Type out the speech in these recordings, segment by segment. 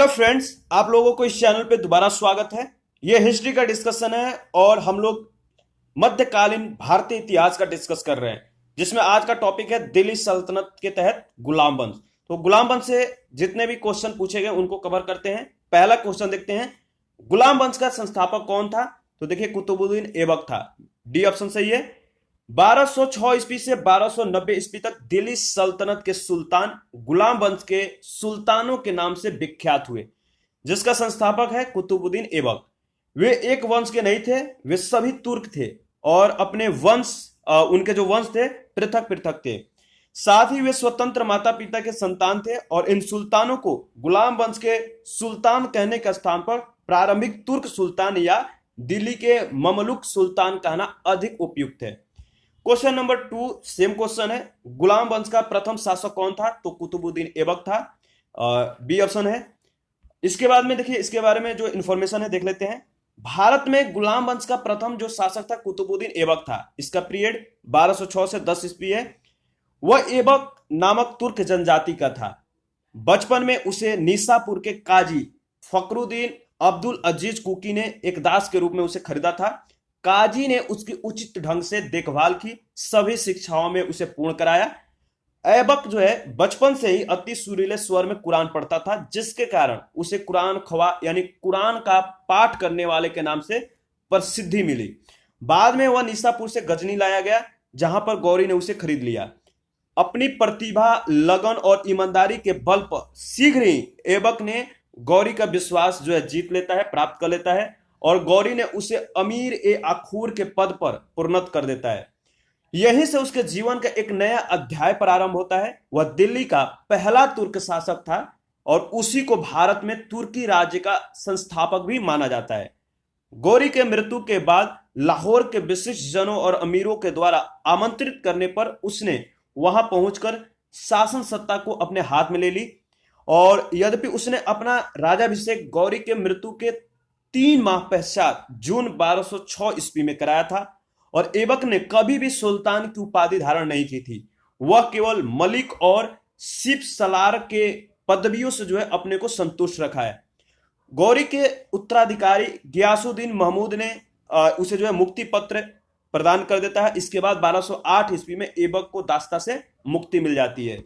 Hello friends, आप लोगों को इस चैनल पे दोबारा स्वागत है। यह हिस्ट्री का डिस्कशन है और हम लोग मध्यकालीन भारतीय इतिहास का डिस्कस कर रहे हैं, जिसमें आज का टॉपिक है दिल्ली सल्तनत के तहत गुलाम वंश। तो गुलाम वंश से जितने भी क्वेश्चन पूछे गए उनको कवर करते हैं। पहला क्वेश्चन देखते हैं, गुलाम वंश का संस्थापक कौन था? तो देखिए, कुतुबुद्दीन ऐबक था। डी ऑप्शन सही है। 1206 ईस्वी से 1290 ईस्वी तक दिल्ली सल्तनत के सुल्तान गुलाम वंश के सुल्तानों के नाम से विख्यात हुए, जिसका संस्थापक है कुतुबुद्दीन ऐबक। वे एक वंश के नहीं थे, वे सभी तुर्क थे और अपने वंश उनके जो वंश थे पृथक पृथक थे। साथ ही वे स्वतंत्र माता पिता के संतान थे और इन सुल्तानों को गुलाम वंश के सुल्तान कहने के स्थान पर प्रारंभिक तुर्क सुल्तान या दिल्ली के ममलुक सुल्तान कहना अधिक उपयुक्त है। क्वेश्चन नंबर 2 सेम क्वेश्चन है, गुलाम वंश का प्रथम शासक कौन था? तो कुतुबुद्दीन ऐबक था। बी ऑप्शन है। इसके बाद में देखिए, इसके बारे में जो इंफॉर्मेशन है देख लेते हैं। भारत में गुलाम वंश का प्रथम जो शासक था कुतुबुद्दीन ऐबक था। इसका पीरियड 1206 से 10 ईस्वी है। वह ऐबक नामक तुर्क जनजाति का था। बचपन में उसे निसापुर के काजी फखरुद्दीन अब्दुल अजीज कुकी ने एक दास के रूप में उसे खरीदा था। काजी ने उसकी उचित ढंग से देखभाल की, सभी शिक्षाओं में उसे पूर्ण कराया। ऐबक जो है बचपन से ही अति सुरीले स्वर में कुरान पढ़ता था, जिसके कारण उसे कुरान खवा यानी कुरान का पाठ करने वाले के नाम से प्रसिद्धि मिली। बाद में वह निसापुर से गजनी लाया गया, जहां पर गौरी ने उसे खरीद लिया। अपनी प्रतिभा, लगन और ईमानदारी के बल पर शीघ्र ही ऐबक ने गौरी का विश्वास जो है जीत लेता है, प्राप्त कर लेता है और गौरी ने उसे अमीर ए आखूर के पद पर प्रोन्नत कर देता है। यहीं से उसके जीवन का एक नया अध्याय प्रारंभ होता है। वह दिल्ली का पहला तुर्क शासक था और उसी को भारत में तुर्की राज्य का संस्थापक भी माना जाता है। गौरी के मृत्यु के बाद लाहौर के विशिष्ट जनों और अमीरों के द्वारा आमंत्रित करने पर उसने वहां पहुंचकर शासन सत्ता को अपने हाथ में ले ली। और यद्यपि उसने अपना राजाभिषेक गौरी के मृत्यु के 3 माह पश्चात जून 1206 ईस्वी में कराया था और ऐबक ने कभी भी सुल्तान की उपाधि धारण नहीं की थी। वह केवल मलिक और सिप सलार के पदवियों से जो है अपने को संतुष्ट रखा है। गौरी के उत्तराधिकारी गियासुद्दीन महमूद ने उसे जो है मुक्ति पत्र प्रदान कर देता है। इसके बाद 1208 ईस्वी में ऐबक को दास्ता से मुक्ति मिल जाती है।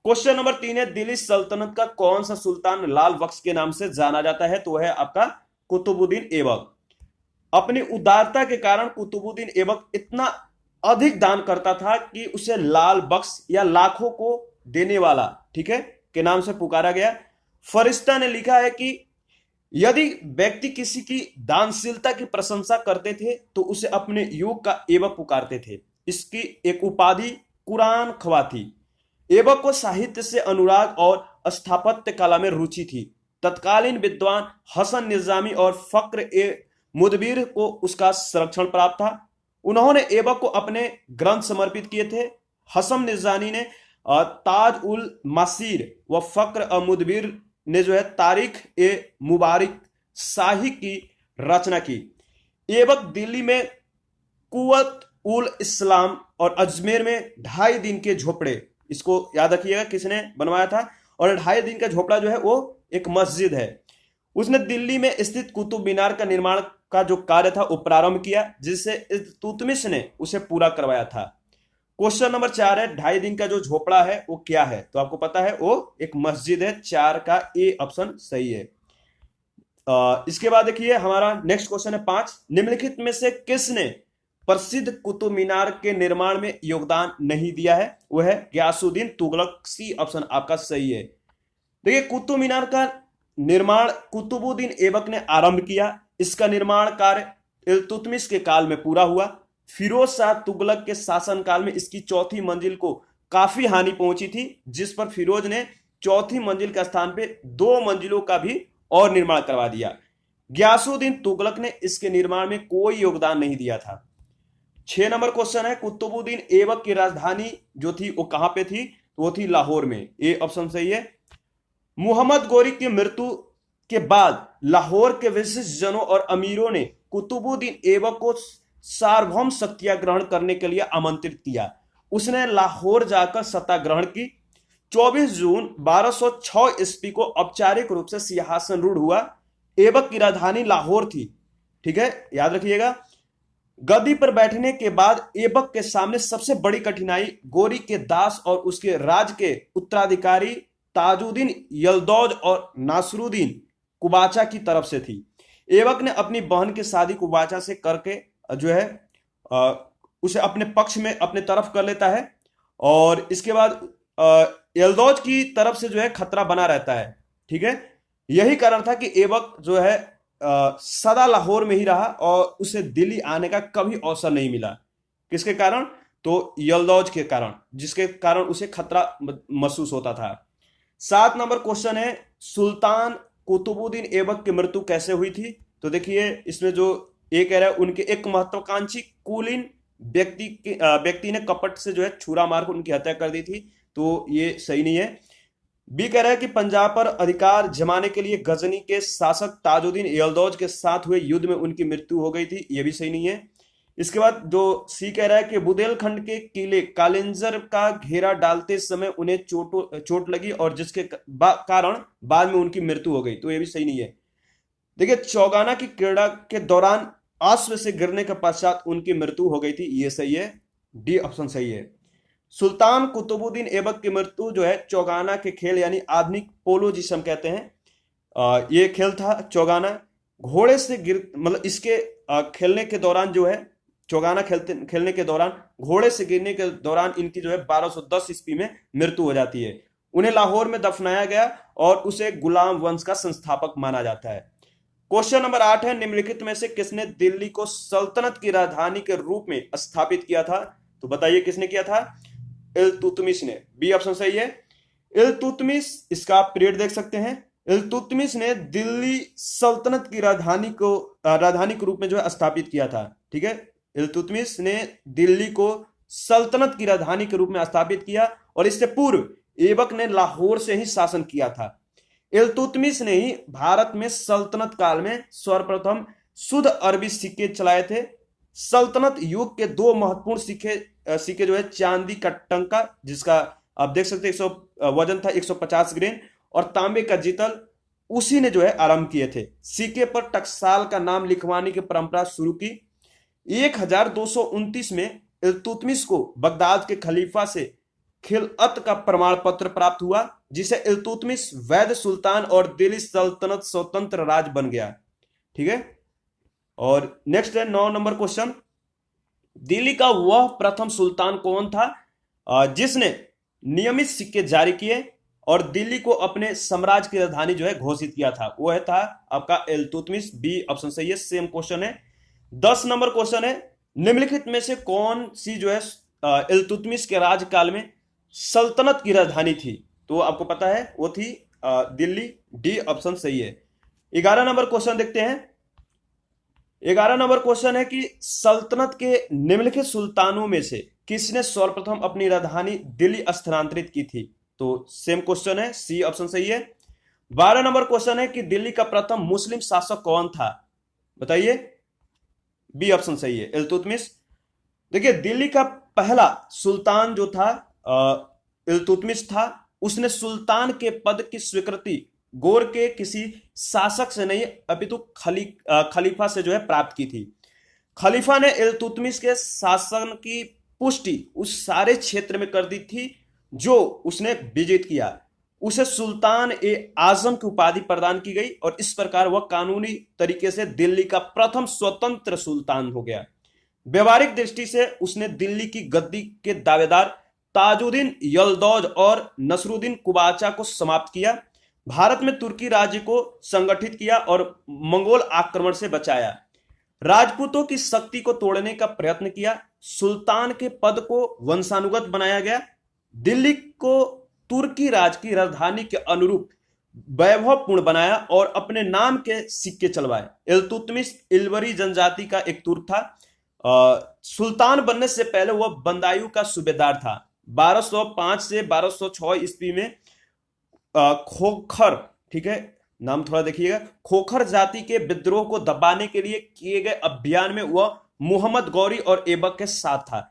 क्वेश्चन नंबर 3 है, दिल्ली सल्तनत का कौन सा सुल्तान लाल बख्श के नाम से जाना जाता है? तो वह है आपका कुतुबुद्दीन ऐबक। अपनी उदारता के कारण कुतुबुद्दीन ऐबक इतना अधिक दान करता था कि उसे लाल बख्श या लाखों को देने वाला, ठीक है, के नाम से पुकारा गया। फरिश्ता ने लिखा है कि यदि व्यक्ति किसी की दानशीलता की प्रशंसा करते थे तो उसे अपने युग का ऐबक पुकारते थे। इसकी एक उपाधि कुरान खवा थी। ऐबक को साहित्य से अनुराग और स्थापत्य कला में रुचि थी। तत्कालीन विद्वान हसन निजामी और फक्र ए मुदबिर को उसका संरक्षण प्राप्त था। उन्होंने ऐबक को अपने ग्रंथ समर्पित किए थे। हसन निजामी ने ताज उल मासीर व फक्र मुदबिर ने जो है तारीख ए मुबारक शाही की रचना की। ऐबक दिल्ली में कुवत उल इस्लाम और अजमेर में 2.5 दिन के झोपड़े, इसको याद रखिएगा किसने बनवाया था, और 2.5 दिन का झोपड़ा जो है वो एक मस्जिद है। उसने दिल्ली में स्थित कुतुब मीनार का निर्माण का जो कार्य था वो प्रारंभ किया, जिससे इल्तुतमिश ने उसे पूरा करवाया था। क्वेश्चन नंबर 4 है, 2.5 दिन का जो झोपड़ा है वो क्या है? तो आपको पता है वो एक मस्जिद है। 4 का ए ऑप्शन सही है। इसके बाद देखिए हमारा नेक्स्ट क्वेश्चन है 5, निम्नलिखित में से किसने प्रसिद्ध कुतुब मीनार के निर्माण में योगदान नहीं दिया है? वह है गियासुद्दीन तुगलक। सी ऑप्शन आपका सही है। देखिए, कुतुब मीनार का निर्माण कुतुबुद्दीन ऐबक ने आरंभ किया। इसका निर्माण कार्य इल्तुतमिश के काल में पूरा हुआ। फिरोज शाह तुगलक के शासनकाल में इसकी 4थी मंजिल को काफी हानि पहुंची थी, जिस पर फिरोज ने 4थी मंजिल के स्थान पे 2 मंजिलों का भी और निर्माण करवा दिया। गियासुद्दीन तुगलक ने इसके निर्माण में कोई योगदान नहीं दिया था। 6 नंबर क्वेश्चन है, कुतुबुद्दीन ऐबक की राजधानी जो थी वो कहां पे थी? तो वो थी लाहौर में। ए ऑप्शन सही है। मुहम्मद गौरी की मृत्यु के बाद लाहौर के विशिष्ट जनों और अमीरों ने कुतुबुद्दीन ऐबक को सार्वभौम शक्तियां ग्रहण करने के लिए आमंत्रित किया। उसने लाहौर जाकर सत्ता ग्रहण की। 24 जून 1206 ईस्वी को औपचारिक रूप से सिंहासन रूढ़ हुआ। ऐबक की राजधानी लाहौर थी। ठीक है, याद रखिएगा। गद्दी पर बैठने के बाद ऐबक के सामने सबसे बड़ी कठिनाई गोरी के दास और उसके राज के उत्तराधिकारी ताजुद्दीन यल्दौज और नासरुद्दीन कुबाचा की तरफ से थी। ऐबक ने अपनी बहन की शादी कुबाचा से करके जो है उसे अपने पक्ष में अपने तरफ कर लेता है, और इसके बाद यल्दौज की तरफ से जो है खतरा बना रहता है। ठीक है, यही कारण था कि ऐबक जो है सदा लाहौर में ही रहा और उसे दिल्ली आने का कभी अवसर नहीं मिला। किसके कारण? तो यल्दौज के कारण, जिसके कारण उसे खतरा महसूस होता था। 7 नंबर क्वेश्चन है, सुल्तान कुतुबुद्दीन ऐबक की मृत्यु कैसे हुई थी? तो देखिए इसमें जो ए कह रहा है, उनके एक महत्वाकांक्षी कुलीन व्यक्ति ने कपट से जो है छुरा मार कर उनकी हत्या कर दी थी, तो ये सही नहीं है। बी कह रहा है कि पंजाब पर अधिकार जमाने के लिए गजनी के शासक ताजुद्दीन यल्दौज के साथ हुए युद्ध में उनकी मृत्यु हो गई थी, यह भी सही नहीं है। इसके बाद जो सी कह रहा है कि बुंदेलखंड के किले कालिंजर का घेरा डालते समय उन्हें चोट लगी और जिसके कारण बाद में उनकी मृत्यु हो गई, तो यह भी सही नहीं है। देखिए चौगाना की क्रीड़ा के दौरान अश्व से गिरने के पश्चात उनकी मृत्यु हो गई थी, ये सही है, डी ऑप्शन सही है। सुल्तान कुतुबुद्दीन ऐबक की मृत्यु जो है चौगाना के खेल यानी आधुनिक पोलो जिसे हम कहते हैं, ये खेल था चौगाना। घोड़े से मतलब इसके खेलने के दौरान जो है चौगाना खेलने के दौरान घोड़े से गिरने के दौरान इनकी जो है 1210 ईस्वी में मृत्यु हो जाती है। उन्हें लाहौर में दफनाया गया और उसे गुलाम वंश का संस्थापक माना जाता है। क्वेश्चन नंबर 8 है, निम्नलिखित में से किसने दिल्ली को सल्तनत की राजधानी के रूप में स्थापित किया था? तो बताइए किसने किया था? इल्तुतमिश ने, बी ऑप्शन सही है। इल्तुतमिश, इसका आप पीरियड देख सकते हैं। इल्तुतमिश ने दिल्ली सल्तनत की राजधानी के रूप में जो है स्थापित किया था। ठीक है, इल्तुतमिश ने दिल्ली को सल्तनत की राजधानी के रूप में स्थापित किया और इससे पूर्व ऐबक ने लाहौर से ही शासन किया था। इल्तुतमिश ने ही भारत में सल्तनत काल में सर्वप्रथम शुद्ध अरबी सिक्के चलाए थे। सल्तनत युग के 2 महत्वपूर्ण सिक्के जो है चांदी का टंका, जिसका आप देख सकते हैं वजन था 150 ग्रेन, और तांबे का जितल, उसी ने जो है आरंभ किए थे। सिक्के पर टकसाल का नाम लिखवाने की परंपरा शुरू की। 1229 में इल्तुतमिश को बगदाद के खलीफा से खिलअत का प्रमाण पत्र प्राप्त हुआ, जिसे इल्तुतमिश वैध सुल्तान और दिल्ली सल्तनत स्वतंत्र राज बन गया। ठीक है, और नेक्स्ट है 9 नंबर क्वेश्चन, दिल्ली का वह प्रथम सुल्तान कौन था जिसने नियमित सिक्के जारी किए और दिल्ली को अपने साम्राज्य की राजधानी जो है घोषित किया था? वह था आपका इल्तुतमिश, बी ऑप्शन सही है। सेम क्वेश्चन है। 10 नंबर क्वेश्चन है, निम्नलिखित में से कौन सी जो है इल्तुतमिश के राज्यकाल में सल्तनत की राजधानी थी? तो आपको पता है वो थी दिल्ली, डी ऑप्शन सही है। 11 नंबर क्वेश्चन देखते हैं। 11 नंबर क्वेश्चन है कि सल्तनत के निम्नलिखित सुल्तानों में से किसने सर्वप्रथम अपनी राजधानी दिल्ली स्थानांतरित की थी? तो सेम क्वेश्चन है, सी ऑप्शन सही है। 12 नंबर क्वेश्चन है कि दिल्ली का प्रथम मुस्लिम शासक कौन था? बताइए, बी ऑप्शन सही है, इल्तुतमिश। देखिए दिल्ली का पहला सुल्तान जो था इल्तुतमिश था। उसने सुल्तान के पद की स्वीकृति गोर के किसी शासक से नहीं अपितु खलीफा से जो है प्राप्त की थी। खलीफा ने इल्तुतमिश के शासन की पुष्टि उस सारे क्षेत्र में कर दी थी जो उसने विजित किया। उसे सुल्तान ए आजम की उपाधि प्रदान की गई और इस प्रकार वह कानूनी तरीके से दिल्ली का प्रथम स्वतंत्र सुल्तान हो गया। व्यवहारिक दृष्टि से उसने दिल्ली की गद्दी के दावेदार ताजुद्दीन यल्दौज और नसरुद्दीन कुबाचा को समाप्त किया, भारत में तुर्की राज्य को संगठित किया और मंगोल आक्रमण से बचाया, राजपूतों की शक्ति को तोड़ने का प्रयत्न किया, सुल्तान के पद को वंशानुगत बनाया गया, दिल्ली को तुर्की राज की राजधानी के अनुरूप वैभवपूर्ण बनाया और अपने नाम के सिक्के चलवाए। इल्तुतमिश इल्वरी जनजाति का एक तुर्क था। सुल्तान बनने से पहले वह बंदायूं का सूबेदार था। 1205 से 1206 ईस्वी में खोखर, ठीक है नाम थोड़ा देखिएगा, खोखर जाति के विद्रोह को दबाने के लिए किए गए अभियान में वह मोहम्मद गौरी और ऐबक के साथ था।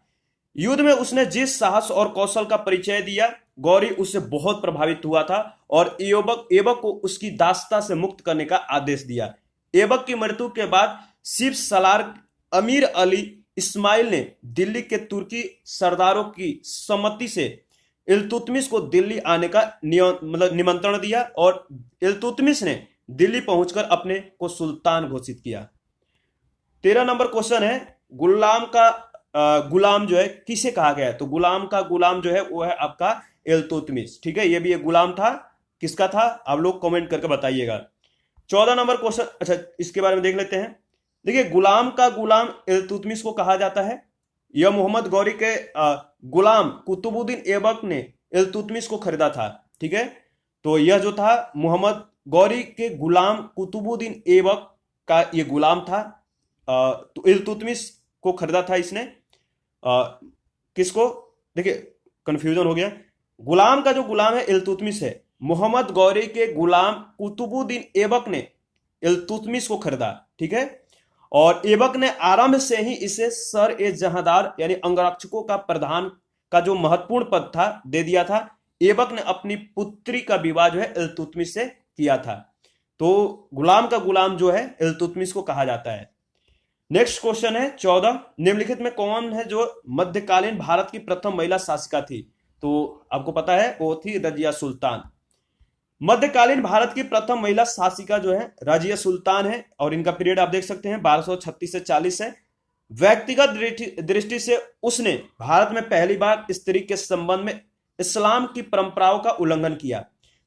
युद्ध में उसने जिस साहस और कौशल का परिचय दिया गौरी उससे बहुत प्रभावित हुआ था और ऐबक को उसकी दासता से मुक्त करने का आदेश दिया। ऐबक की मृत्यु के बाद शिव सलार अमीर अली इस्माइल ने दिल्ली के तुर्की सरदारों की सम्मति से इल्तुतमिश को दिल्ली आने का निमंत्रण दिया और इल्तुतमिश ने दिल्ली पहुंचकर अपने को सुल्तान घोषित किया। 13 नंबर क्वेश्चन है, गुलाम का गुलाम जो है किसे कहा गया है? तो गुलाम का गुलाम जो है वो है आपका इल्तुतमिश। ठीक है, ये भी एक गुलाम था, किसका था आप लोग कमेंट करके बताइएगा। 14 नंबर क्वेश्चन, अच्छा इसके बारे में देख लेते हैं। देखिए, गुलाम का गुलाम इल्तुतमिश को कहा जाता है। यह मोहम्मद गौरी के गुलाम कुतुबुद्दीन ऐबक ने इल्तुतमिश को खरीदा था। ठीक है, तो यह जो था मोहम्मद गौरी के गुलाम कुतुबुद्दीन ऐबक का ये गुलाम था। तो इल्तुतमिश को खरीदा था इसने। किसको? देखिए कंफ्यूजन हो गया। गुलाम का जो गुलाम है इल्तुतमिश है। मोहम्मद गौरी के गुलाम कुतुबुद्दीन ऐबक ने इल्तुतमिश को खरीदा। ठीक है, और ऐबक ने आरंभ से ही इसे सर ए जहांदार यानी अंगरक्षकों का प्रधान का जो महत्वपूर्ण पद था दे दिया था। ऐबक ने अपनी पुत्री का विवाह जो है इल्तुतमिश से किया था। तो गुलाम का गुलाम जो है इल्तुतमिश को कहा जाता है। नेक्स्ट क्वेश्चन है 14, निम्नलिखित में कौन है जो मध्यकालीन भारत की प्रथम महिला शासिका थी? तो आपको पता है वो थी रजिया सुल्तान। मध्यकालीन भारत की प्रथम महिला शासिका जो है रजिया सुल्तान है और इनका पीरियड आप देख सकते हैं 1236 से 40 है। व्यक्तिगत दृष्टि से उसने भारत में पहली बार स्त्री के संबंध में इस्लाम की परंपराओं का उल्लंघन किया।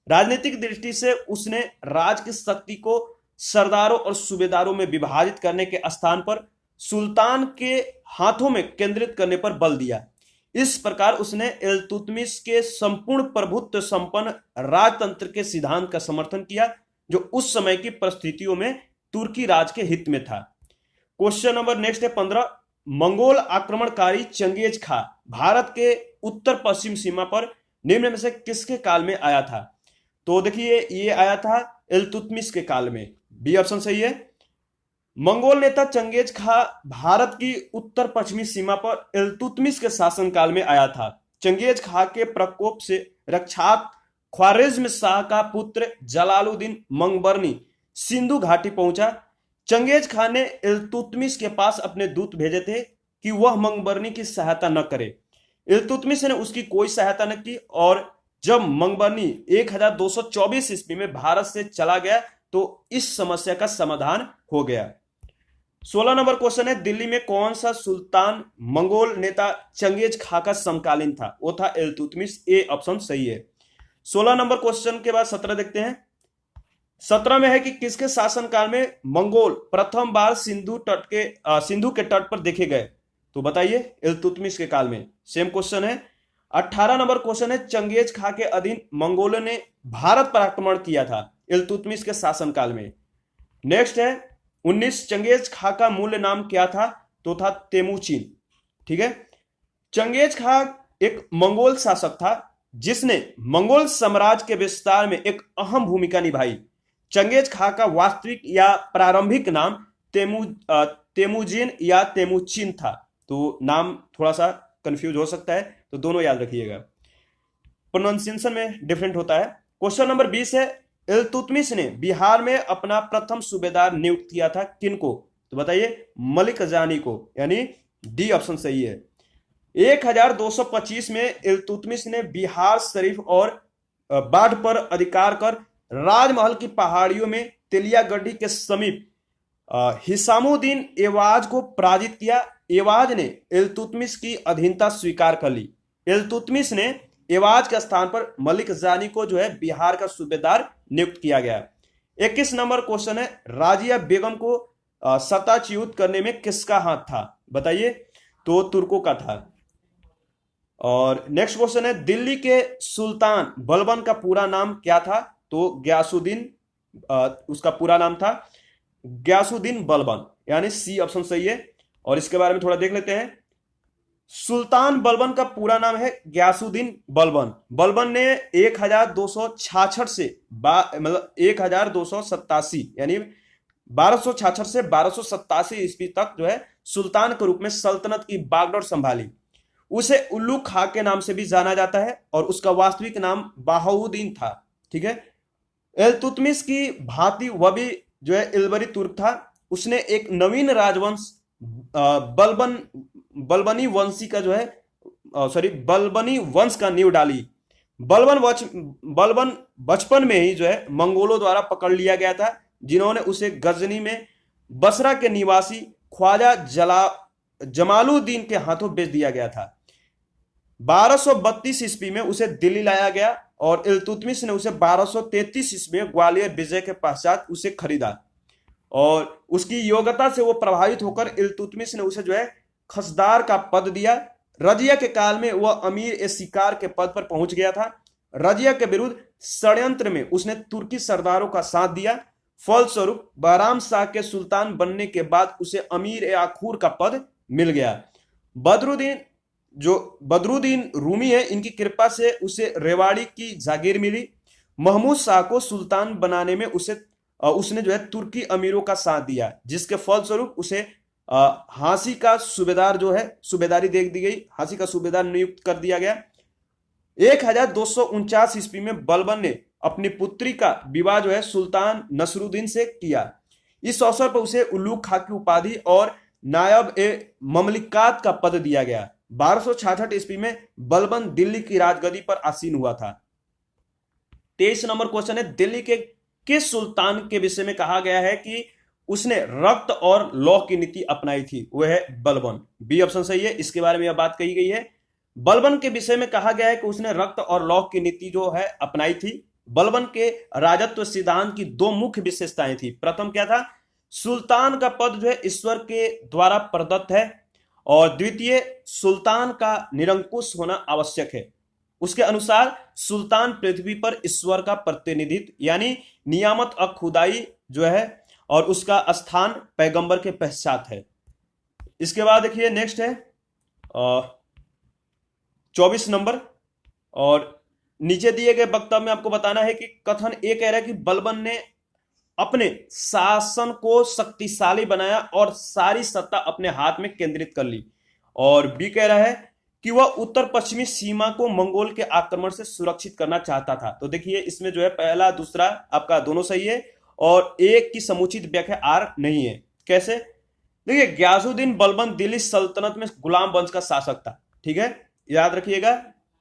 राजनीतिक दृष्टि से उसने राज की शक्ति को सरदारों और सूबेदारों में विभाजित करने के स्थान पर सुल्तान के हाथों में केंद्रित करने पर बल दिया। इस प्रकार उसने इल्तुतमिश के संपूर्ण प्रभुत्व संपन्न राजतंत्र के सिद्धांत का समर्थन किया जो उस समय की परिस्थितियों में तुर्की राज के हित में था। क्वेश्चन नंबर नेक्स्ट है 15, मंगोल आक्रमणकारी चंगेज खां भारत के उत्तर पश्चिम सीमा पर निम्न में से किसके काल में आया था? तो देखिए ये आया था इल्तुतमिश के काल में। बी ऑप्शन सही है। मंगोल नेता चंगेज खां भारत की उत्तर पश्चिमी सीमा पर इल्तुतमिश के शासनकाल में आया था। चंगेज खां के प्रकोप से रक्षार्थ ख्वारिज्म शाह का पुत्र जलालुद्दीन मंगबरनी सिंधु घाटी पहुंचा। चंगेज खां ने इल्तुतमिश के पास अपने दूत भेजे थे कि वह मंगबरनी की सहायता न करे। इल्तुतमिश ने उसकी कोई सहायता न की और जब मंगबरनी 1224 ईस्वी में भारत से चला गया तो इस समस्या का समाधान हो गया। 16 नंबर क्वेश्चन है, दिल्ली में कौन सा सुल्तान मंगोल नेता चंगेज खां का समकालीन था? वो था इल्तुतमिश। ए ऑप्शन सही है। 16 नंबर क्वेश्चन के बाद 17 देखते हैं। 17 में है कि किसके शासनकाल में मंगोल प्रथम बार सिंधु के तट पर देखे गए? तो बताइए, इल्तुतमिश के काल में। सेम क्वेश्चन है। 18 नंबर क्वेश्चन है, चंगेज खां के अधीन मंगोलों ने भारत पर आक्रमण किया था इल्तुतमिश के शासनकाल में। नेक्स्ट है 19, चंगेज खां का मूल नाम क्या था? तो था तेमुचिन। ठीक है, चंगेज खां एक मंगोल शासक था जिसने मंगोल साम्राज्य के विस्तार में एक अहम भूमिका निभाई। चंगेज खां का वास्तविक या प्रारंभिक नाम तेमुजिन या तेमुचिन था। तो नाम थोड़ा सा कंफ्यूज हो सकता है, तो दोनों याद रखिएगा, प्रोनाउंसिएशन में डिफरेंट होता है। क्वेश्चन नंबर 20 है, इल्तुतमिश ने बिहार में अपना प्रथम सूबेदार नियुक्त किया था किनको? तो बताइए, मलिक जानी को, यानी डी ऑप्शन सही है। 1225 में इल्तुतमिश ने बिहार शरीफ और बाढ़ पर अधिकार कर राजमहल की पहाड़ियों में तेलियागढ़ी के समीप हिसामुद्दीन एवाज को पराजित किया। एवाज ने इल्तुतमिश की अधीनता स्वीकार कर ली। इल्तुतमिश ने एवाज के स्थान पर मलिक जानी को जो है बिहार का सूबेदार नियुक्त किया गया। 21 नंबर क्वेश्चन है, राजिया बेगम को सताच्युत करने में किसका हाथ था? बताइए, तो तुर्कों का था। और नेक्स्ट क्वेश्चन है, दिल्ली के सुल्तान बलबन का पूरा नाम क्या था? तो ग्यासुद्दीन, उसका पूरा नाम था ग्यासुद्दीन बलबन, यानी सी ऑप्शन सही है। और इसके बारे में थोड़ा देख लेते हैं। सुल्तान बलबन का पूरा नाम है ग्यासुद्दीन बलबन। बलबन ने 1266 से 1287 यानी 1266 से 1287 ईस्वी तक जो है सुल्तान के रूप में सल्तनत की बागडोर संभाली। उसे उल्लू खां के नाम से भी जाना जाता है और उसका वास्तविक नाम बहाउद्दीन था। ठीक है। इल्तुतमिश की भांति वह भी जो है इल्बरी तुर्क था। उसने एक नवीन राजवंश बलबन बलबनी वंशी का जो है बलबनी वंश का नींव डाली। बलबन बचपन में ही जो है मंगोलों द्वारा पकड़ लिया गया था, जिन्होंने उसे गजनी में बसरा के निवासी ख्वाजा जमालुद्दीन के हाथों बेच दिया गया था। 1232 ईस्वी में उसे दिल्ली लाया गया और इल्तुतमिश ने उसे 1233 ईस्वी में ग्वालियर विजय के पश्चात उसे खरीदा और उसकी योग्यता से वो प्रभावित होकर इल्तुतमिश ने उसे जो है खसदार का पद दिया। रजिया के काल में वह अमीर ए शिकार के पद पर पहुंच गया था। रजिया के विरुद्ध षड्यंत्र में उसने तुर्की सरदारों का साथ दिया। फलस्वरूप बहराम शाह के सुल्तान बनने के बाद उसे अमीर ए आखूर का पद मिल गया। बदरुद्दीन रूमी है, इनकी कृपा से उसे रेवाड़ी की जागीर मिली। महमूद शाह को सुल्तान बनाने में उसने जो है तुर्की अमीरों का साथ दिया, जिसके फलस्वरूप उसे हांसी का सूबेदार जो है सूबेदारी दे दी गई, हांसी का सूबेदार नियुक्त कर दिया गया। 1249 ईस्वी में बलबन ने अपनी पुत्री का विवाह जो है सुल्तान नसरुद्दीन से किया। इस अवसर पर उसे उल्लू खां की उपाधि और नायब ए ममलिकात का पद दिया गया। 1266 ईस्वी में बलबन दिल्ली की राजगद्दी पर आसीन हुआ था। 23 नंबर क्वेश्चन है, दिल्ली के किस सुल्तान के विषय में कहा गया है कि उसने रक्त और लौह की नीति अपनाई थी? वह है बलबन। बी ऑप्शन सही है, इसके बारे में यह बात कही गई है। बलबन के विषय में कहा गया है कि उसने रक्त और लौह की नीति जो है अपनाई थी। बलबन के राजत्व सिद्धांत की दो मुख्य विशेषताएं थी। प्रथम क्या था? सुल्तान का पद जो है ईश्वर के द्वारा प्रदत्त है और द्वितीय सुल्तान का निरंकुश होना आवश्यक है। उसके अनुसार सुल्तान पृथ्वी पर ईश्वर का प्रतिनिधित्व यानी नियामत खुदाई जो है और उसका स्थान पैगंबर के पश्चात है। इसके बाद देखिए नेक्स्ट है 24 नंबर, और नीचे दिए गए वक्तव्य में आपको बताना है कि कथन ए कह रहा है कि बलबन ने अपने शासन को शक्तिशाली बनाया और सारी सत्ता अपने हाथ में केंद्रित कर ली, और बी कह रहा है कि वह उत्तर पश्चिमी सीमा को मंगोल के आक्रमण से सुरक्षित करना चाहता था। तो देखिए इसमें जो है पहला दूसरा आपका दोनों सही है और एक की समुचित व्याख्या आर नहीं है। कैसे? देखिए ग्यासुद्दीन बलबन दिल्ली सल्तनत में गुलाम वंश का शासक था। ठीक है, याद रखिएगा,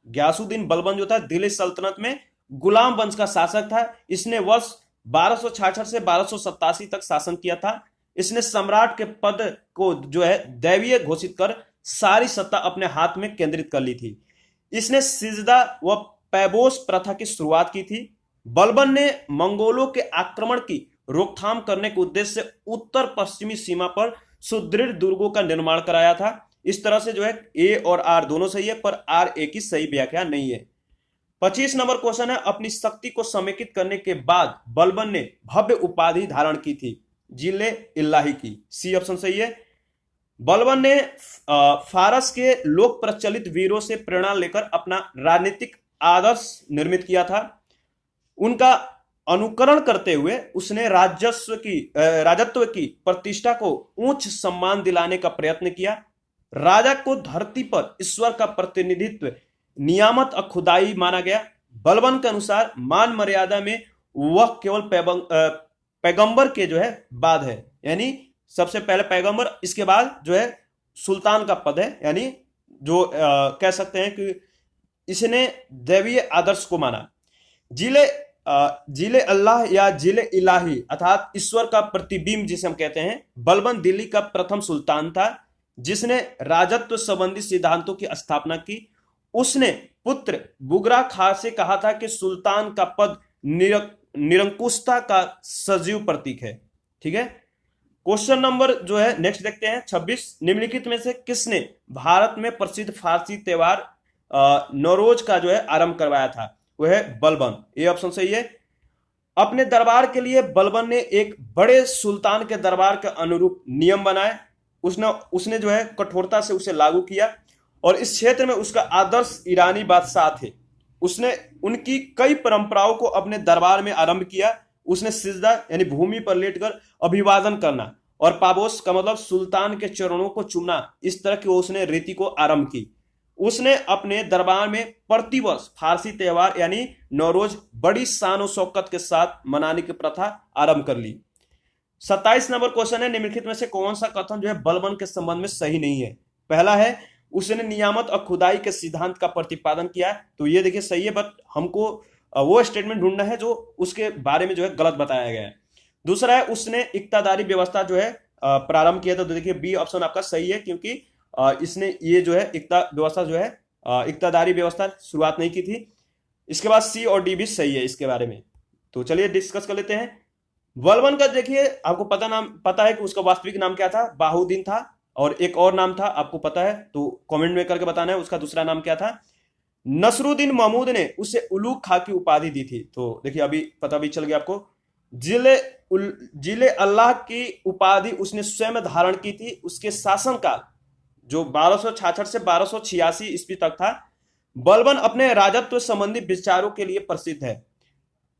ग्यासुद्दीन बलबन जो था दिल्ली सल्तनत में गुलाम वंश का शासक था। इसने वर्ष 1266 से 1287 तक शासन किया था। इसने सम्राट के पद को जो है दैवीय घोषित कर सारी सत्ता अपने हाथ में केंद्रित कर ली थी। इसने सिजदा व पैबोस प्रथा की शुरुआत की थी। बलबन ने मंगोलों के आक्रमण की रोकथाम करने के उद्देश्य से उत्तर पश्चिमी सीमा पर सुदृढ़ दुर्गों का निर्माण कराया था। इस तरह से जो है ए और आर दोनों सही है, पर आर ए की सही व्याख्या नहीं है। 25 नंबर क्वेश्चन है, अपनी शक्ति को समेकित करने के बाद बलबन ने भव्य उपाधि धारण की थी, जिले इलाही की। सी ऑप्शन सही है। बलबन ने फारस के लोक प्रचलित वीरों से प्रेरणा लेकर अपना राजनीतिक आदर्श निर्मित किया था। उनका अनुकरण करते हुए उसने राजत्व की प्रतिष्ठा को उच्च सम्मान दिलाने का प्रयत्न किया। राजा को धरती पर ईश्वर का प्रतिनिधित्व नियामत खुदाई माना गया। बलबन के अनुसार मान मर्यादा में वह केवल पैगंबर के जो है बाद है, यानी सबसे पहले पैगंबर, इसके बाद जो है सुल्तान का पद है, यानी जो कह सकते हैं कि इसने दैवीय आदर्श को माना। जिले अल्लाह या जिले इलाही अर्थात ईश्वर का प्रतिबिंब जिसे हम कहते हैं। बलबन दिल्ली का प्रथम सुल्तान था जिसने राजत्व संबंधी सिद्धांतों की स्थापना की। उसने पुत्र बुगरा खां से कहा था कि सुल्तान का पद निरंकुशता का सजीव प्रतीक है। ठीक है, क्वेश्चन नंबर जो है नेक्स्ट देखते हैं 26। निम्नलिखित में से किसने भारत में प्रसिद्ध फारसी त्योहार नौरोज का जो है आरंभ करवाया था? वह है बलबन। ये ऑप्शन सही है। अपने दरबार के लिए बलबन ने एक बड़े सुल्तान के दरबार के अनुरूप नियम बनाए। उसने जो है कठोरता से उसे लागू किया और इस क्षेत्र में उसका आदर्श ईरानी बादशाह थे। उसने उनकी कई परंपराओं को अपने दरबार में आरंभ किया। उसने सिजदा यानी भूमि पर लेटकर अभिवादन करना और पाबोस का मतलब सुल्तान के चरणों को चूमना, इस तरह की उसने रीति को आरंभ की। उसने अपने दरबार में प्रतिवर्ष फारसी त्योहार यानी नौरोज बड़ी शान और शौकत के साथ मनाने की प्रथा आरंभ कर ली। 27 नंबर क्वेश्चन है, निम्नलिखित में से कौन सा कथन जो है बलबन के संबंध में सही नहीं है? पहला है उसने नियामत और खुदाई के सिद्धांत का प्रतिपादन किया है, तो ये देखिए सही है, बट हमको वो स्टेटमेंट ढूंढना है जो उसके बारे में जो है गलत बताया गया है। दूसरा है उसने इक्तादारी व्यवस्था जो है प्रारंभ किया था, तो देखिए बी ऑप्शन आपका सही है, क्योंकि इसने ये जो है इक्ता व्यवस्था जो है इक्तादारी व्यवस्था शुरुआत नहीं की थी। इसके बाद सी और डी भी सही है इसके बारे में। तो चलिए डिस्कस कर लेते हैं। बलबन का देखिए आपको पता है कि उसका वास्तविक नाम क्या था? बाहुद्दीन था, और एक और नाम था आपको पता है तो कमेंट में करके बताना है उसका दूसरा नाम क्या था। नसरुद्दीन महमूद ने उसे उलूग खां की उपाधि दी थी, तो देखिए अभी पता भी चल गया आपको। जिले अल्लाह की उपाधि उसने स्वयं धारण की थी। उसके शासनकाल जो 1266 से 1286 ईस्वी तक था। बलबन अपने राजत्व संबंधी विचारों के लिए प्रसिद्ध है।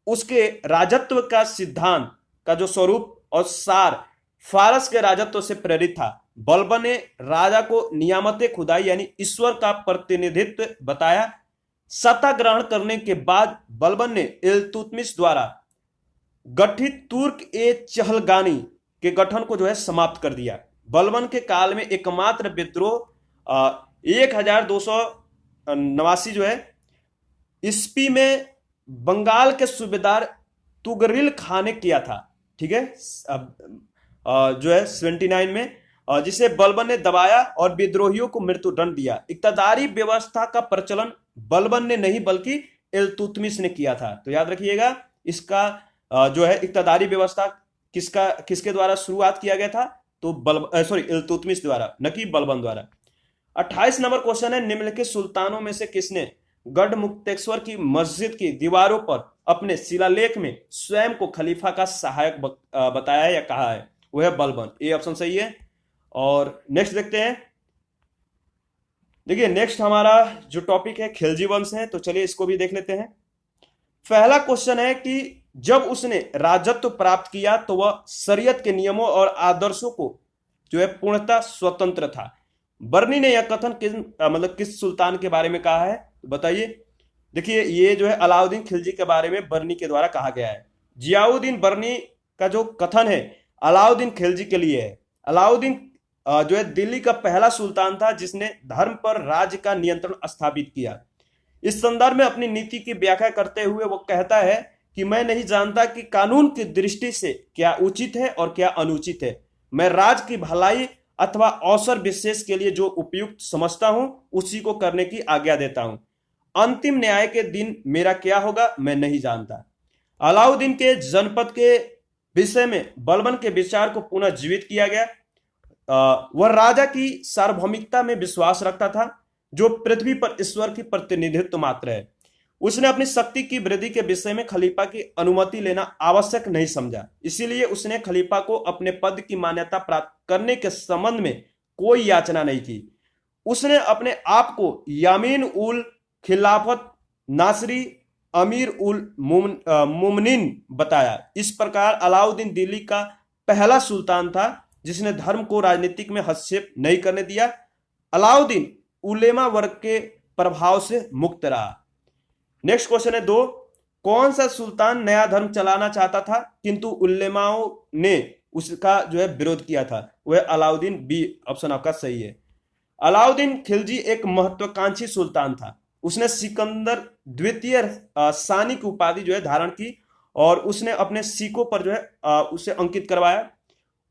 उसके राजत्व का सिद्धांत का जो स्वरूप और सार फारस के राजत्व से प्रेरित था। बलबन ने राजा को नियामत खुदाई यानी ईश्वर का प्रतिनिधित्व बताया। सत्ता ग्रहण करने के बाद बलबन ने इल्तुतमिश द्वारा गठित तुर्क ए चहलगानी के गठन को जो है समाप्त कर दिया। बलबन के काल में एकमात्र विद्रोह 1289 जो है ईस्वी में बंगाल के सूबेदार तुगरिल खां ने किया था, ठीक है, जो है 79 में, जिसे बलबन ने दबाया और विद्रोहियों को मृत्युदंड दिया। इक्तदारी व्यवस्था का प्रचलन बलबन ने नहीं बल्कि इल्तुतमिश ने किया था। तो याद रखिएगा इसका जो है इक्तदारी व्यवस्था किसके द्वारा शुरुआत किया गया था? तो इल्तुतमिश द्वारा, न कि बलबन द्वारा। 28 नंबर क्वेश्चन है, निम्नलिखित सुल्तानों में से किसने गढ़ मुक्तेश्वर की मस्जिद की दीवारों पर अपने शिलालेख में स्वयं को खलीफा का सहायक बताया या कहा है? वह है बलबन। ए ऑप्शन सही है। और नेक्स्ट देखते हैं। देखिए नेक्स्ट हमारा जो टॉपिक है खिलजी वंश है, तो चलिए इसको भी देख लेते हैं। पहला क्वेश्चन है कि जब उसने राजत्व प्राप्त किया तो वह शरीयत के नियमों और आदर्शों को जो है पूर्णतः स्वतंत्र था। बर्नी ने यह कथन किस सुल्तान के बारे में कहा है? बताइए। देखिए ये जो है अलाउद्दीन खिलजी के बारे में बर्नी के द्वारा कहा गया है। जियाउद्दीन बर्नी का जो कथन है अलाउद्दीन खिलजी के लिए है। अलाउद्दीन जो है दिल्ली का पहला सुल्तान था जिसने धर्म पर राज्य का नियंत्रण स्थापित किया। इस संदर्भ में अपनी नीति की व्याख्या करते हुए वो कहता है कि मैं नहीं जानता कि कानून की दृष्टि से क्या उचित है और क्या अनुचित है। मैं राज्य की भलाई अथवा अवसर विशेष के लिए जो उपयुक्त समझता हूं उसी को करने की आज्ञा देता हूं। अंतिम न्याय के दिन मेरा क्या होगा मैं नहीं जानता। अलाउद्दीन के जनपद के विषय में बलबन के विचार को पुनः जीवित किया गया। वह राजा की सार्वभौमिकता में विश्वास रखता था जो पृथ्वी पर ईश्वर की प्रतिनिधित्व मात्र है। उसने अपनी शक्ति की वृद्धि के विषय में खलीफा की अनुमति लेना आवश्यक नहीं समझा, इसीलिए उसने खलीफा को अपने पद की मान्यता प्राप्त करने के संबंध में कोई याचना नहीं की। उसने अपने आप को यामीन उल खिलाफत नासरी अमीर उल मुमनिन बताया। इस प्रकार अलाउद्दीन दिल्ली का पहला सुल्तान था जिसने धर्म को राजनीतिक में हस्तक्षेप नहीं करने दिया। अलाउद्दीन उलेमा वर्ग के प्रभाव से मुक्त रहा। नेक्स्ट क्वेश्चन है 2। कौन सा सुल्तान नया धर्म चलाना चाहता था किंतु उलेमाओं ने उसका जो है विरोध किया था? वह अलाउद्दीन। बी ऑप्शन आपका सही है। अलाउद्दीन खिलजी एक महत्वाकांक्षी सुल्तान था। उसने सिकंदर द्वितीय सानी की उपाधि जो है धारण की और उसने अपने सिक्कों पर जो है उसे अंकित करवाया।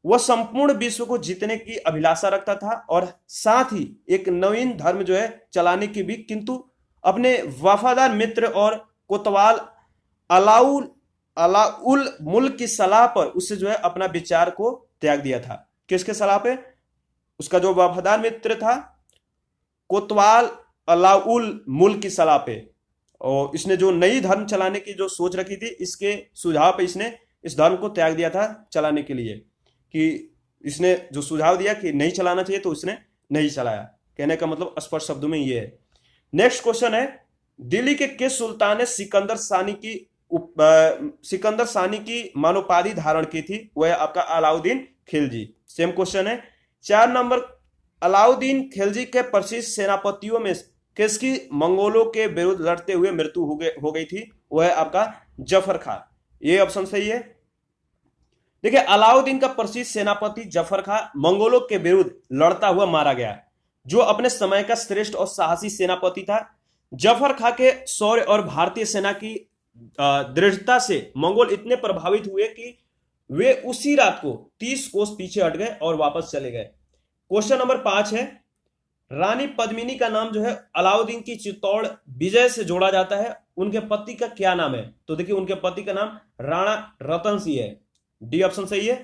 वह संपूर्ण विश्व को जीतने की अभिलाषा रखता था और साथ ही एक नवीन धर्म जो है चलाने की भी, किंतु अपने वफादार मित्र और कोतवाल अलाउल मुल्क की सलाह पर उससे जो है अपना विचार को त्याग दिया था। किसके सलाह पे? उसका जो वफादार मित्र था कोतवाल अलाउल मुल्क की सलाह पे, और इसने जो नई धर्म चलाने की जो सोच रखी थी इसके सुझाव पे इसने इस धर्म को त्याग दिया था चलाने के लिए। कि इसने जो सुझाव दिया कि नहीं चलाना चाहिए तो इसने नहीं चलाया। कहने का मतलब स्पष्ट शब्दों में ये है। नेक्स्ट क्वेश्चन है, दिल्ली के किस सुल्तान ने सिकंदर सानी की मानोपाधि धारण की थी? वह आपका अलाउद्दीन खिलजी। सेम क्वेश्चन है। 4 नंबर, अलाउद्दीन खिलजी के प्रसिद्ध सेनापतियों में किसकी मंगोलों के विरुद्ध लड़ते हुए मृत्यु हो गई थी? वो है आपका जफर खां। ये ऑप्शन सही है। देखिए, अलाउद्दीन का प्रसिद्ध सेनापति जफर खां मंगोलों के विरुद्ध लड़ता हुआ मारा गया, जो अपने समय का श्रेष्ठ और साहसी सेनापति था। जफर खां के शौर्य और भारतीय सेना की दृढ़ता से मंगोल इतने प्रभावित हुए कि वे उसी रात को 30 कोस पीछे हट गए और वापस चले गए। क्वेश्चन नंबर 5 है, रानी पद्मिनी का नाम जो है अलाउद्दीन की चित्तौड़ विजय से जोड़ा जाता है, उनके पति का क्या नाम है? तो देखिए, उनके पति का नाम राणा रतन सिंह है। डी ऑप्शन सही है।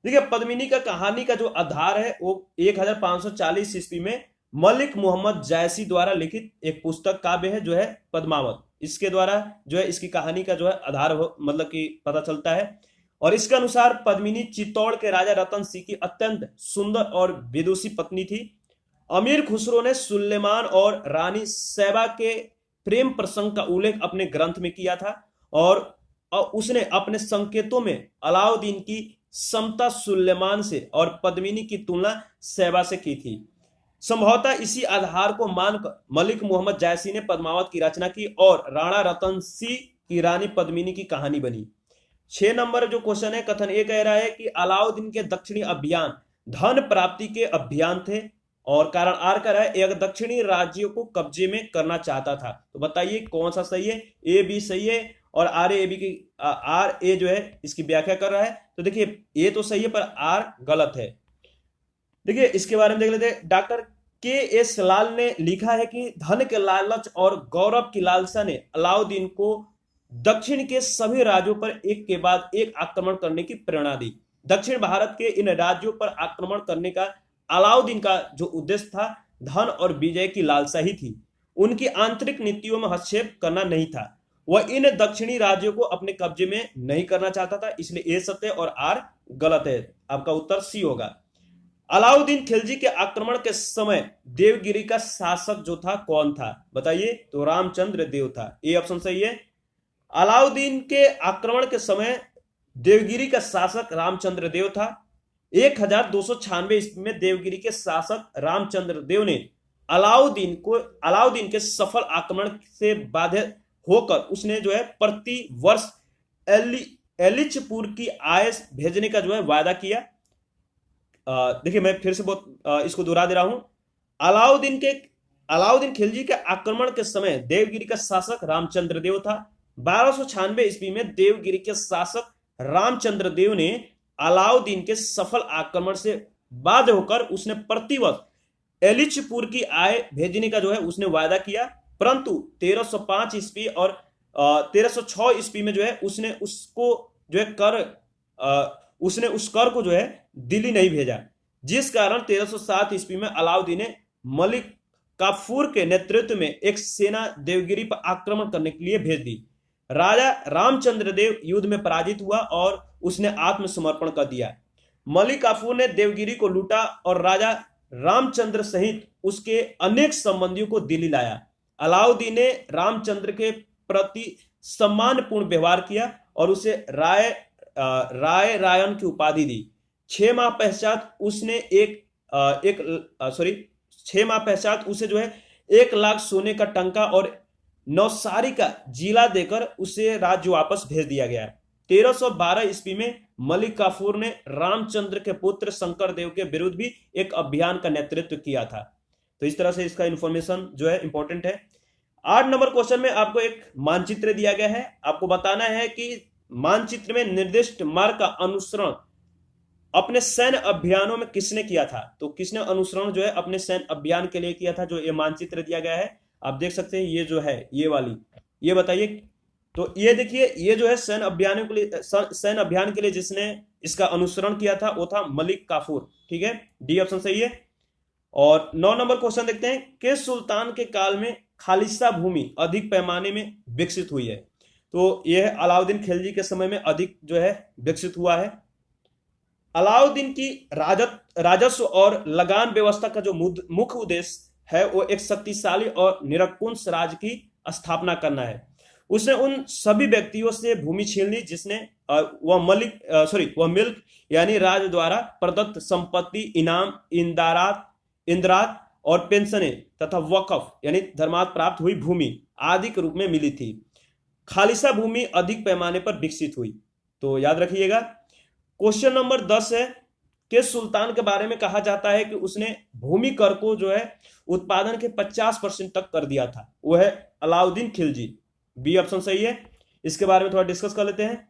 देखिए, पद्मिनी का कहानी का जो आधार है वो 1540 ईस्वी में मलिक मोहम्मद जायसी द्वारा लिखित एक पुस्तक काव्य है, जो है पद्मावत। इसके द्वारा जो है इसकी कहानी का जो है आधार मतलब कि पता चलता है। और इसके अनुसार पद्मिनी चित्तौड़ के राजा रतन सिंह की अत्यंत सुंदर और विदुषी पत्नी थी। अमीर खुसरो ने सुलेमान और रानी सैबा के प्रेम प्रसंग का उल्लेख अपने ग्रंथ में किया था, और उसने अपने संकेतों में अलाउद्दीन की समता सुलेमान से और पद्मिनी की तुलना सैबा से की थी। संभवतः इसी आधार को मानकर मलिक मोहम्मद जायसी ने पद्मावत की रचना की और राणा रतन सिंह की रानी पद्मिनी की कहानी बनी। 6 नंबर जो क्वेश्चन है, कथन ये कह रहा है कि अलाउद्दीन के दक्षिणी अभियान धन प्राप्ति के अभियान थे, और कारण आर का है एक दक्षिणी राज्यों को कब्जे में करना चाहता था। तो बताइए कौन सा सही है? ए बी सही है, और आर ए बी की आर ए जो है इसकी व्याख्या कर रहा है। तो देखिए, ए तो सही है पर आर गलत है। देखिए, इसके बारे में देख लेते हैं। डॉक्टर के एस लाल ने लिखा है कि धन के लालच और गौरव की लालसा ने अलाउद्दीन को दक्षिण के सभी राज्यों पर एक के बाद एक आक्रमण करने की प्रेरणा दी। दक्षिण भारत के इन राज्यों पर आक्रमण करने का अलाउद्दीन का जो उद्देश्य था, धन और विजय की लालसा ही थी। उनकी आंतरिक नीतियों में हस्तक्षेप करना नहीं था। वह इन दक्षिणी राज्यों को अपने कब्जे में नहीं करना चाहता था, इसलिए ए सत्य और आर गलत है। आपका उत्तर सी होगा। अलाउद्दीन खिलजी के आक्रमण के समय देवगिरी का शासक जो था कौन था? बताइए। तो रामचंद्र देव था। ए ऑप्शन सही है। अलाउद्दीन के आक्रमण के समय देवगिरी का शासक रामचंद्र देव था। 1296 ईस्वी में देवगिरी के शासक रामचंद्र देव ने अलाउद्दीन के सफल आक्रमण से बाधित होकर उसने जो है प्रति वर्ष एलिचपुर की आय भेजने का जो है वायदा किया। देखिए, मैं फिर से बहुत इसको दोहरा दे रहा हूं। अलाउद्दीन खिलजी के आक्रमण के समय देवगिरी का शासक रामचंद्र देव था। 1296 ईस्वी में देवगिरी के शासक रामचंद्र देव ने अलाउद्दीन के सफल आक्रमण से बाध्य होकर उसने प्रतिवर्ष एलिचपुर की आय भेजने का जो है उसने वायदा किया, परंतु 1305 ईस्वी और 1306 ईस्वी में जो है उसने उसको जो है उसने उस कर को जो है दिल्ली नहीं भेजा, जिस कारण 1307 ईस्वी में अलाउद्दीन ने मलिक काफूर के नेतृत्व में एक सेना देवगिरी पर आक्रमण करने के लिए भेज दी। राजा रामचंद्र देव युद्ध में पराजित हुआ और उसने आत्मसमर्पण कर दिया। मलिक काफूर ने देवगिरी को लूटा और राजा रामचंद्र सहित उसके अनेक संबंधियों को दिल्ली लाया। अलाउद्दीन ने रामचंद्र के प्रति सम्मानपूर्ण व्यवहार किया और उसे रायन की उपाधि दी। 6 माह पश्चात उसे जो है 1 लाख सोने का टंका और नौसारी का जिला देकर उसे राज्य वापस भेज दिया गया। 1312 ईस्वी में मलिक काफूर ने रामचंद्र के पुत्र शंकर देव के विरुद्ध भी एक अभियान का नेतृत्व किया था। तो इस तरह से इसका इंफॉर्मेशन जो है इंपॉर्टेंट है। 8 नंबर क्वेश्चन में आपको एक मानचित्र दिया गया है। आपको बताना है कि मानचित्र में निर्दिष्ट मार्ग का अनुसरण अपने सैन्य अभियानों में किसने किया था? तो किसने अनुसरण जो है अपने सैन्य अभियान के लिए किया था? जो ये मानचित्र दिया गया है आप देख सकते हैं, ये जो है ये वाली, ये बताइए। तो ये देखिए, ये जो है सैन्य अभियान के लिए जिसने इसका अनुसरण किया था वो था मलिक काफूर। ठीक है, डी ऑप्शन सही है। और 9 नंबर क्वेश्चन देखते हैं, किस सुल्तान के काल में खालिस्ता भूमि अधिक पैमाने में विकसित हुई है? तो यह अलाउद्दीन खिलजी के समय में अधिक जो है विकसित हुआ है। अलाउद्दीन की राजस्व और लगान व्यवस्था का जो मुख्य उद्देश्य है वो एक शक्तिशाली और निरंकुश राज्य की स्थापना करना है। उसने उन सभी व्यक्तियों से भूमि छीन ली जिसने वह मिल्क यानी राज द्वारा प्रदत्त संपत्ति, इनाम, इंदरात और पेंशनें तथा वक्फ यानी धर्मार्थ प्राप्त हुई भूमि आदि के रूप में मिली थी। खालिसा भूमि अधिक पैमाने पर विकसित हुई। तो याद रखिएगा। क्वेश्चन नंबर 10 है, किस सुल्तान के बारे में कहा जाता है कि उसने भूमि कर को जो है उत्पादन के 50% तक कर दिया था? वो है अलाउद्दीन खिलजी। बी ऑप्शन सही है। इसके बारे में थोड़ा डिस्कस कर लेते हैं।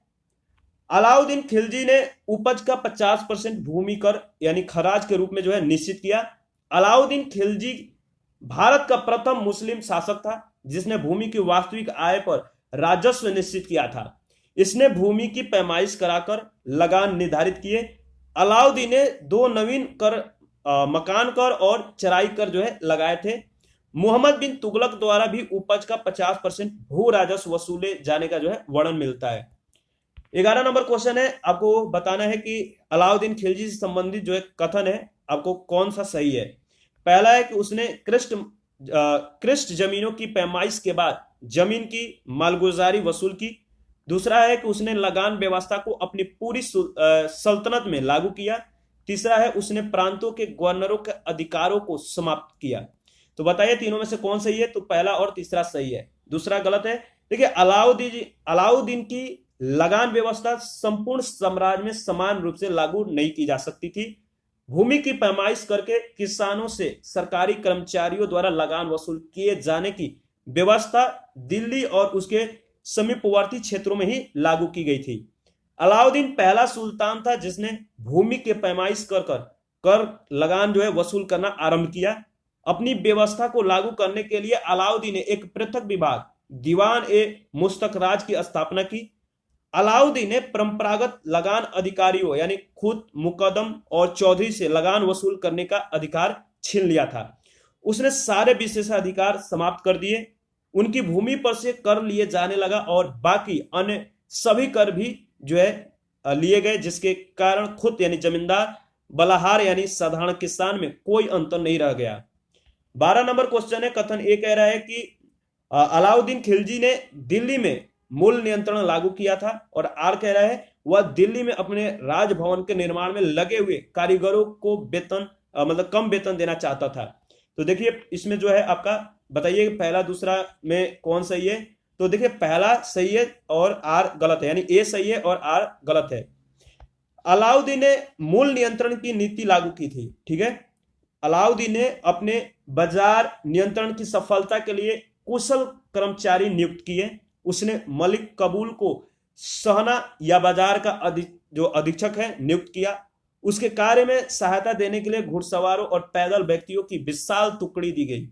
अलाउद्दीन खिलजी ने उपज का 50% भूमि कर यानी खराज के रूप में जो है निश्चित किया। अलाउद्दीन खिलजी भारत का प्रथम मुस्लिम शासक था जिसने भूमि की वास्तविक आय पर राजस्व निश्चित किया था। इसने भूमि की पैमाइश कराकर लगान निर्धारित किए। अलाउद्दीन ने 2 नवीन कर मकान कर और चराई कर जो है लगाए थे। मोहम्मद बिन तुगलक द्वारा भी उपज का 50% भू राजस्व वसूले जाने का जो है वर्णन मिलता है। 11 नंबर क्वेश्चन है, आपको बताना है कि अलाउद्दीन खिलजी से संबंधित जो एक कथन है आपको कौन सा सही है। पहला है कि उसने कृष्ट जमीनों की पैमाइश के बाद जमीन की मालगुजारी वसूल की। दूसरा है कि उसने लगान व्यवस्था को अपनी पूरी सल्तनत में लागू किया। तीसरा है उसने प्रांतों के गवर्नरों के अधिकारों को समाप्त किया। तो बताइए तीनों में से कौन सही है? तो पहला और तीसरा सही है, दूसरा गलत है। देखिए, अलाउद्दीन की लगान व्यवस्था संपूर्ण साम्राज्य में समान रूप से लागू नहीं की जा सकती थी। भूमि की पैमाइश करके किसानों से सरकारी कर्मचारियों द्वारा लगान वसूल किए जाने की व्यवस्था दिल्ली और उसके समीपवर्ती क्षेत्रों में ही लागू की गई थी। अलाउद्दीन पहला सुल्तान था जिसने भूमि के पैमाइश कर लगान जो है वसूल करना आरंभ किया। अपनी व्यवस्था को लागू करने के लिए अलाउद्दीन ने एक पृथक विभाग दीवान ए मुस्तखराज की स्थापना की। अलाउद्दीन ने परंपरागत लगान अधिकारियों यानी खुद मुकदम और चौधरी से लगान वसूल करने का अधिकार छीन लिया था। उसने सारे विशेषाधिकार समाप्त कर दिए। उनकी भूमि पर से कर लिए जाने लगा और बाकी अन्य सभी कर भी जो है लिए गए, जिसके कारण खुद यानी जमींदार बलाहार यानी साधारण किसान में कोई अंतर नहीं रह गया। 12 नंबर क्वेश्चन है, कथन ए कह रहा है कि अलाउद्दीन खिलजी ने दिल्ली में मूल नियंत्रण लागू किया था, और आर कह रहा है वह दिल्ली में अपने राजभवन के निर्माण में लगे हुए कारीगरों को वेतन मतलब कम वेतन देना चाहता था। तो देखिए इसमें जो है आपका बताइए पहला दूसरा में कौन सही है। तो देखिए पहला सही है और आर गलत है, यानी ए सही है और आर गलत है। अलाउद्दीन ने मूल नियंत्रण की नीति लागू की थी, ठीक है। अलाउद्दीन ने अपने बाजार नियंत्रण की सफलता के लिए कुशल कर्मचारी नियुक्त किए। उसने मलिक कबूल को सहना या बाजार का जो अधीक्षक है नियुक्त किया। उसके कार्य में सहायता देने के लिए घुड़सवारों और पैदल व्यक्तियों की विशाल टुकड़ी दी गई।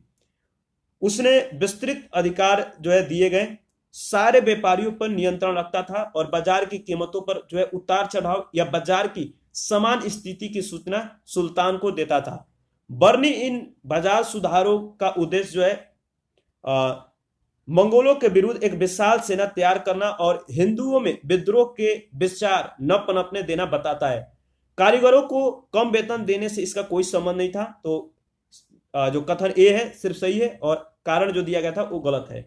उसने विस्तृत अधिकार जो है दिए गए, सारे व्यापारियों पर नियंत्रण रखता था और बाजार की कीमतों पर जो है उतार चढ़ाव या बाजार की समान स्थिति की सूचना सुल्तान को देता था। बर्नी इन बाजार सुधारों का उद्देश्य जो है मंगोलों के विरुद्ध एक विशाल सेना तैयार करना और हिंदुओं में विद्रोह के विचार न पनपने देना बताता है। कारीगरों को कम वेतन देने से इसका कोई संबंध नहीं था। तो जो कथन ए है सिर्फ सही है और कारण जो दिया गया था वो गलत है।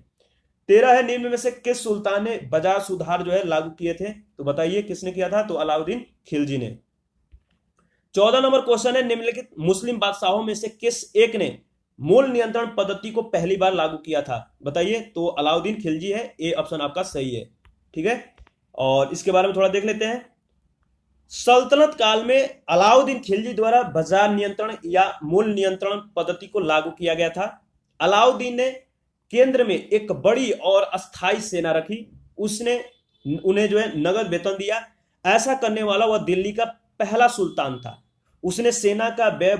13 है, निम्न में से किस सुल्तान ने बाजार सुधार जो है लागू किए थे? तो बताइए किसने किया था? तो अलाउद्दीन खिलजी ने। 14 नंबर क्वेश्चन है, निम्नलिखित मुस्लिम बादशाहों में से किस एक ने मूल नियंत्रण पद्धति को पहली बार लागू किया था? बताइए। तो अलाउद्दीन खिलजी है, ए ऑप्शन आपका सही है, ठीक है। और इसके बारे में थोड़ा देख लेते हैं। सल्तनत काल में अलाउद्दीन खिलजी द्वारा बाजार नियंत्रण या मूल नियंत्रण पद्धति को लागू किया गया था। अलाउद्दीन ने केंद्र में एक बड़ी और अस्थायी सेना रखी। उसने उन्हें जो है नगद वेतन दिया। ऐसा करने वाला वह दिल्ली का पहला सुल्तान था। उसने सेना का व्यय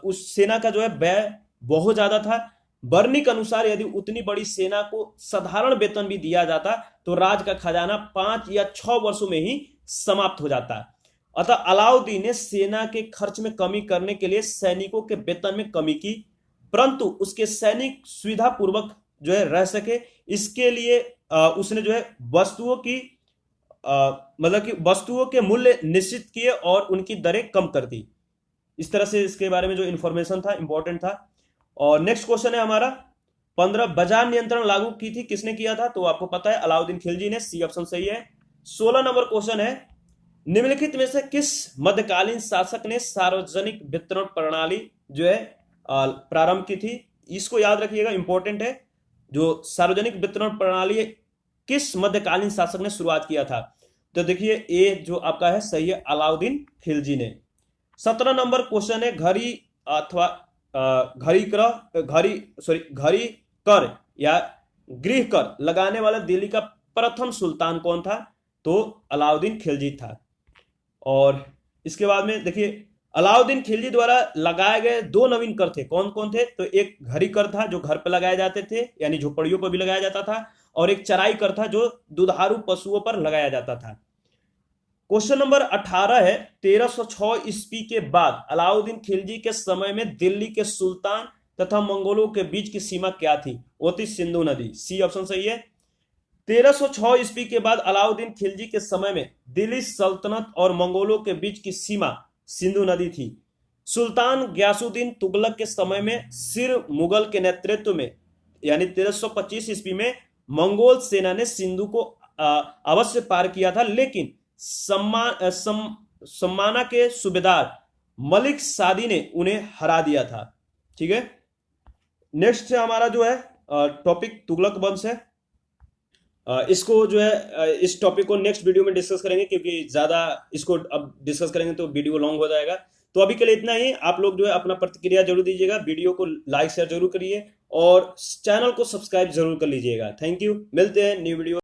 उस सेना का जो है व्यय बहुत ज्यादा था। बर्नी के अनुसार यदि उतनी बड़ी सेना को साधारण वेतन भी दिया जाता तो राज का खजाना 5 या 6 वर्षों में ही समाप्त हो जाता। अतः अलाउद्दीन ने सेना के खर्च में कमी करने के लिए सैनिकों के वेतन में कमी की, परंतु उसके सैनिक सुविधा पूर्वक जो है रह सके, इसके लिए उसने जो है वस्तुओं की मतलब कि वस्तुओं के मूल्य निश्चित किए और उनकी दरें कम कर दी। इस तरह से इसके बारे में जो इंफॉर्मेशन था इंपॉर्टेंट था। और नेक्स्ट क्वेश्चन है हमारा 15, बाजार नियंत्रण लागू की थी किसने किया था? तो आपको पता है अलाउद्दीन खिलजी ने, सी ऑप्शन सही है। 16 नंबर क्वेश्चन है, निम्नलिखित में से किस मध्यकालीन शासक ने सार्वजनिक वितरण प्रणाली जो है प्रारंभ की थी। इसको याद रखिएगा, इंपॉर्टेंट है। जो सार्वजनिक वितरण प्रणाली किस मध्यकालीन शासक ने शुरुआत किया था? तो देखिए ये जो आपका है सही है, अलाउद्दीन खिलजी ने। 17 नंबर क्वेश्चन है, घड़ी अथवा घड़ी कर या गृह कर लगाने वाला दिल्ली का प्रथम सुल्तान कौन था? तो अलाउद्दीन खिलजी था। और इसके बाद में देखिए अलाउद्दीन खिलजी द्वारा लगाए गए 2 नवीन कर थे, कौन कौन थे? तो एक घड़ी कर था जो घर पर लगाए जाते थे, यानी झोपड़ियों पर भी लगाया जाता था, और एक चराई कर था जो दुधारू पशुओं पर लगाया जाता था। क्वेश्चन नंबर 18 है, 1306 ईस्वी के बाद अलाउद्दीन खिलजी के समय में दिल्ली के सुल्तान तथा मंगोलों के बीच की सीमा क्या थी? वो थी सिंधु नदी। सी ऑप्शन सही है। 1306 ईस्वी के बाद अलाउद्दीन खिलजी के समय में दिल्ली सल्तनत और मंगोलों के बीच की सीमा सिंधु नदी थी। सुल्तान गयासुद्दीन तुगलक के समय में सिर मुगल के नेतृत्व में यानी 1325 ईस्वी में मंगोल सेना ने सिंधु को अवश्य पार किया था, लेकिन सम्माना के सूबेदार मलिक सादी ने उन्हें हरा दिया था। ठीक है, नेक्स्ट हमारा जो है टॉपिक तुगलक वंश है। इसको जो है इस टॉपिक को नेक्स्ट वीडियो में डिस्कस करेंगे, क्योंकि ज्यादा इसको अब डिस्कस करेंगे तो वीडियो लॉन्ग हो जाएगा। तो अभी के लिए इतना ही। आप लोग जो है अपना प्रतिक्रिया जरूर दीजिएगा, वीडियो को लाइक शेयर जरूर करिए और चैनल को सब्सक्राइब जरूर कर लीजिएगा। थैंक यू, मिलते हैं न्यू वीडियो।